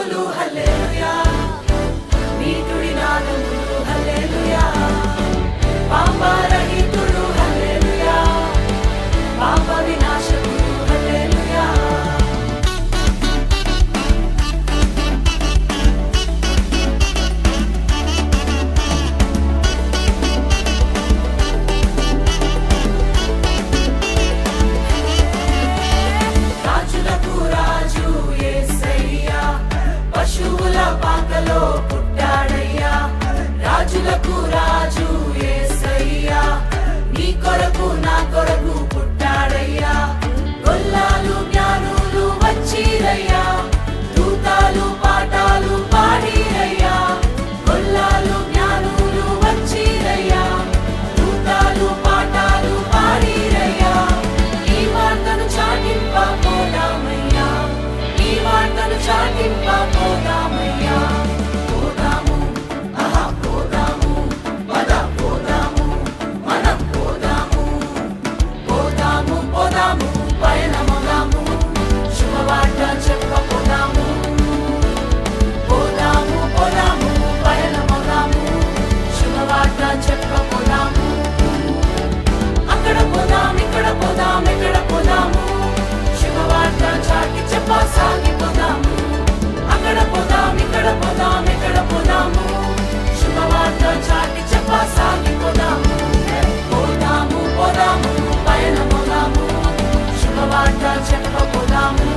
నాదములు హల్లెలూయా, నీటుడి నాదములు హల్లెలూయా, పాపరహితుడు హల్లెలూయా, పాప వినాశకుడు హల్లెలూయా. రాజులకు రాజు యేసయ్యా, పశువుల పాకలో పుట్టాడయ్యా. రాజులకు రాజు యేసయ్యా, నీ కొరకు నా కొరకు పుట్టాడయ్యా. గొల్లాలు జ్ఞానులు వచ్చిరయ్యా, దూతాలు పాఠాలు పాడిరయ్యా. గొల్లాలు జ్ఞానులు వచ్చిరయ్యా, దూతాలు పాఠాలు పాడిరయ్యా. ఈ వార్తను చాటింప పోదామయ్యా, ఈ వార్తను చాటింప పోదామయ్యా. పోదాము, ఆహా పోదాము, పద పోదాము, మనం పోదాము. పోదాము పోదాము పయనమదాము, శుభవార్త చెప్పపోదాము. పోదాము పోదాము పయనమదాము, శుభవార్త చెప్పపోదాము. అక్కడ పోదాం, ఇక్కడ పోదాం, ఎక్కడ పోదాము, శుభవార్త చాటి చెప్ప సాగిపోదాము. అక్కడ పోదాం, ఇక్కడ పోదాం, ఎక్కడ పోదాము, శుభవార్త చాటి చెప్ప సాగిపోదాము. పోదాము పోదాము పయనమోదాము, శుభవార్త చెప్పపోదాము.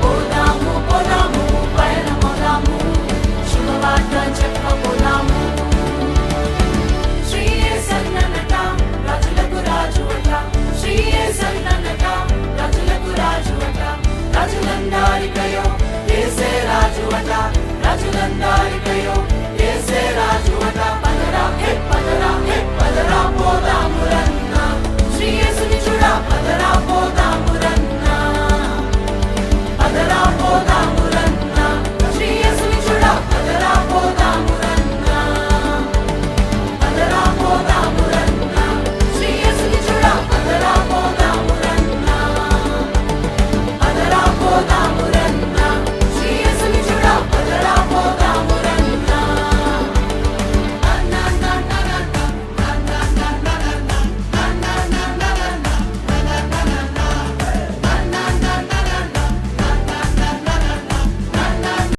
పోదాము పోదాము పయనమోదాము, శుభవార్త చెప్పపోదాము.